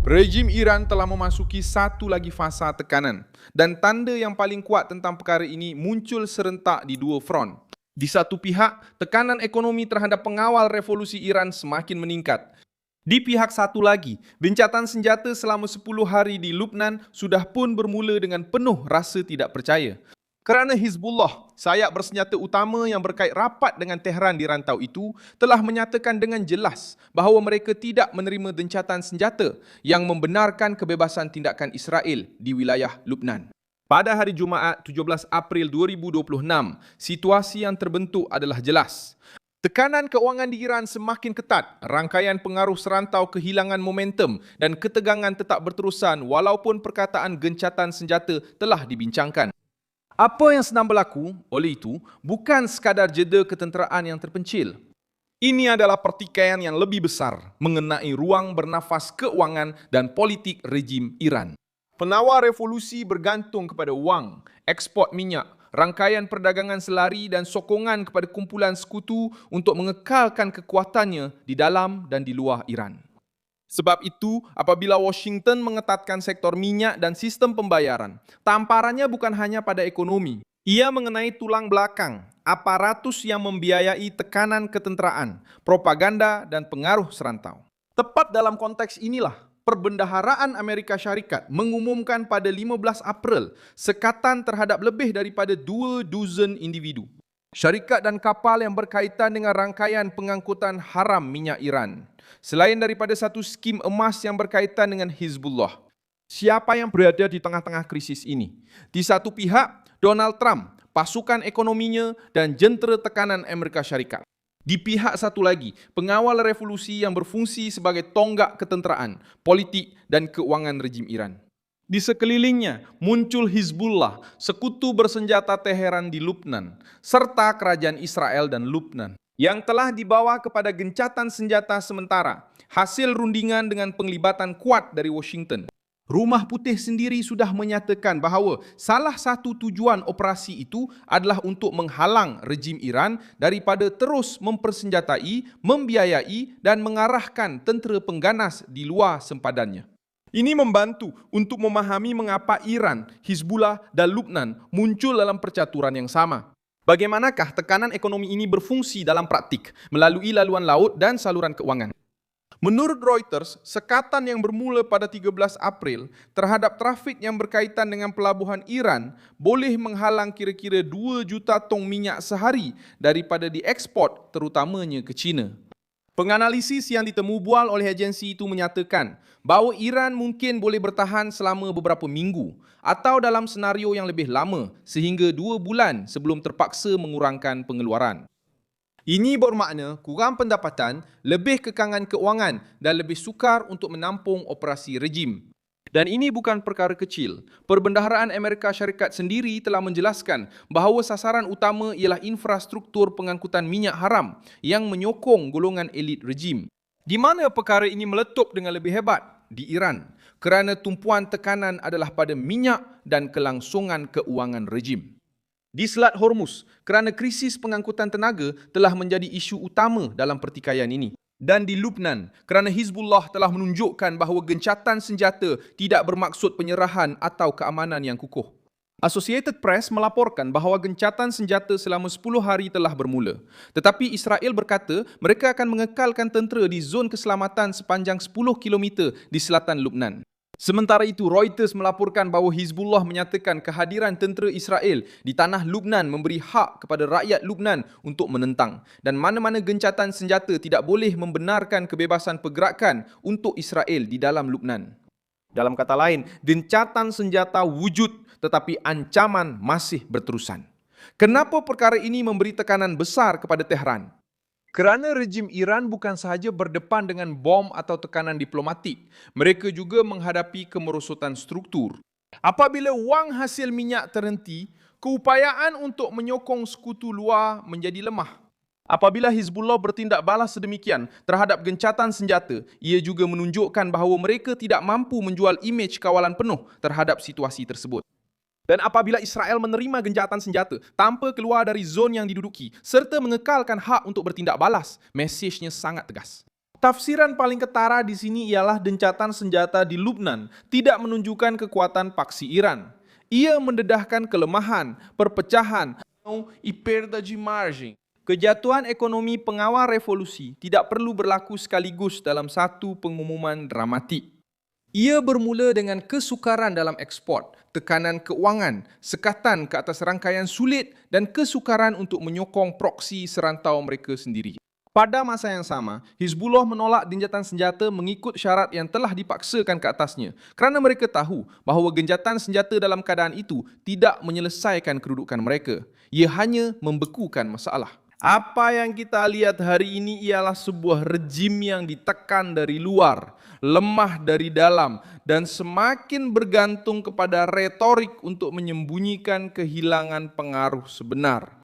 Rejim Iran telah memasuki satu lagi fasa tekanan dan tanda yang paling kuat tentang perkara ini muncul serentak di dua front. Di satu pihak, tekanan ekonomi terhadap pengawal revolusi Iran semakin meningkat. Di pihak satu lagi, gencatan senjata selama 10 hari di Lubnan sudah pun bermula dengan penuh rasa tidak percaya. Kerana Hizbullah, sayap bersenjata utama yang berkait rapat dengan Tehran di rantau itu, telah menyatakan dengan jelas bahawa mereka tidak menerima gencatan senjata yang membenarkan kebebasan tindakan Israel di wilayah Lubnan. Pada hari Jumaat 17 April 2026, situasi yang terbentuk adalah jelas. Tekanan keuangan di Iran semakin ketat, rangkaian pengaruh serantau kehilangan momentum dan ketegangan tetap berterusan walaupun perkataan gencatan senjata telah dibincangkan. Apa yang sedang berlaku, oleh itu, bukan sekadar jeda ketenteraan yang terpencil. Ini adalah pertikaian yang lebih besar mengenai ruang bernafas keuangan dan politik rejim Iran. Penawar revolusi bergantung kepada wang, ekspor minyak, rangkaian perdagangan selari dan sokongan kepada kumpulan sekutu untuk mengekalkan kekuatannya di dalam dan di luar Iran. Sebab itu, apabila Washington mengetatkan sektor minyak dan sistem pembayaran, tamparannya bukan hanya pada ekonomi. Ia mengenai tulang belakang, aparatus yang membiayai tekanan ketenteraan, propaganda, dan pengaruh serantau. Tepat dalam konteks inilah, Perbendaharaan Amerika Syarikat mengumumkan pada 15 April sekatan terhadap lebih daripada 2 dozen individu, syarikat dan kapal yang berkaitan dengan rangkaian pengangkutan haram minyak Iran. Selain daripada satu skim emas yang berkaitan dengan Hizbullah. Siapa yang berada di tengah-tengah krisis ini? Di satu pihak, Donald Trump, pasukan ekonominya dan jentera tekanan Amerika Syarikat. Di pihak satu lagi, pengawal revolusi yang berfungsi sebagai tonggak ketenteraan, politik dan keuangan rejim Iran. Di sekelilingnya muncul Hizbullah, sekutu bersenjata Teheran di Lubnan, serta kerajaan Israel dan Lubnan, yang telah dibawa kepada gencatan senjata sementara, hasil rundingan dengan penglibatan kuat dari Washington. Rumah Putih sendiri sudah menyatakan bahawa salah satu tujuan operasi itu adalah untuk menghalang rejim Iran daripada terus mempersenjatai, membiayai dan mengarahkan tentera pengganas di luar sempadannya. Ini membantu untuk memahami mengapa Iran, Hizbullah dan Lubnan muncul dalam percaturan yang sama. Bagaimanakah tekanan ekonomi ini berfungsi dalam praktik melalui laluan laut dan saluran keuangan? Menurut Reuters, sekatan yang bermula pada 13 April terhadap trafik yang berkaitan dengan pelabuhan Iran boleh menghalang kira-kira 2 juta tong minyak sehari daripada diekspor terutamanya ke China. Penganalisis yang ditemu bual oleh agensi itu menyatakan bahawa Iran mungkin boleh bertahan selama beberapa minggu atau dalam senario yang lebih lama sehingga 2 bulan sebelum terpaksa mengurangkan pengeluaran. Ini bermakna kurang pendapatan, lebih kekangan keuangan dan lebih sukar untuk menampung operasi rejim. Dan ini bukan perkara kecil. Perbendaharaan Amerika Syarikat sendiri telah menjelaskan bahawa sasaran utama ialah infrastruktur pengangkutan minyak haram yang menyokong golongan elit rejim. Di mana perkara ini meletup dengan lebih hebat? Di Iran. Kerana tumpuan tekanan adalah pada minyak dan kelangsungan keuangan rejim. Di Selat Hormuz, kerana krisis pengangkutan tenaga telah menjadi isu utama dalam pertikaian ini. Dan di Lubnan, kerana Hizbullah telah menunjukkan bahawa gencatan senjata tidak bermaksud penyerahan atau keamanan yang kukuh. Associated Press melaporkan bahawa gencatan senjata selama 10 hari telah bermula. Tetapi Israel berkata mereka akan mengekalkan tentera di zon keselamatan sepanjang 10 km di selatan Lubnan. Sementara itu, Reuters melaporkan bahawa Hizbullah menyatakan kehadiran tentera Israel di tanah Lubnan memberi hak kepada rakyat Lubnan untuk menentang dan mana-mana gencatan senjata tidak boleh membenarkan kebebasan pergerakan untuk Israel di dalam Lubnan. Dalam kata lain, gencatan senjata wujud tetapi ancaman masih berterusan. Kenapa perkara ini memberi tekanan besar kepada Tehran? Kerana rejim Iran bukan sahaja berdepan dengan bom atau tekanan diplomatik, mereka juga menghadapi kemerosotan struktur. Apabila wang hasil minyak terhenti, keupayaan untuk menyokong sekutu luar menjadi lemah. Apabila Hizbullah bertindak balas sedemikian terhadap gencatan senjata, ia juga menunjukkan bahawa mereka tidak mampu menjual imej kawalan penuh terhadap situasi tersebut. Dan apabila Israel menerima gencatan senjata tanpa keluar dari zon yang diduduki serta mengekalkan hak untuk bertindak balas, mesejnya sangat tegas. Tafsiran paling ketara di sini ialah gencatan senjata di Lubnan tidak menunjukkan kekuatan paksi Iran. Ia mendedahkan kelemahan, perpecahan, e perda de margem. Kejatuhan ekonomi pengawal revolusi tidak perlu berlaku sekaligus dalam satu pengumuman dramatik. Ia bermula dengan kesukaran dalam ekspor, tekanan keuangan, sekatan ke atas rangkaian sulit dan kesukaran untuk menyokong proksi serantau mereka sendiri. Pada masa yang sama, Hizbullah menolak gencatan senjata mengikut syarat yang telah dipaksakan ke atasnya kerana mereka tahu bahawa gencatan senjata dalam keadaan itu tidak menyelesaikan kedudukan mereka. Ia hanya membekukan masalah. Apa yang kita lihat hari ini ialah sebuah rejim yang ditekan dari luar, lemah dari dalam, dan semakin bergantung kepada retorik untuk menyembunyikan kehilangan pengaruh sebenar.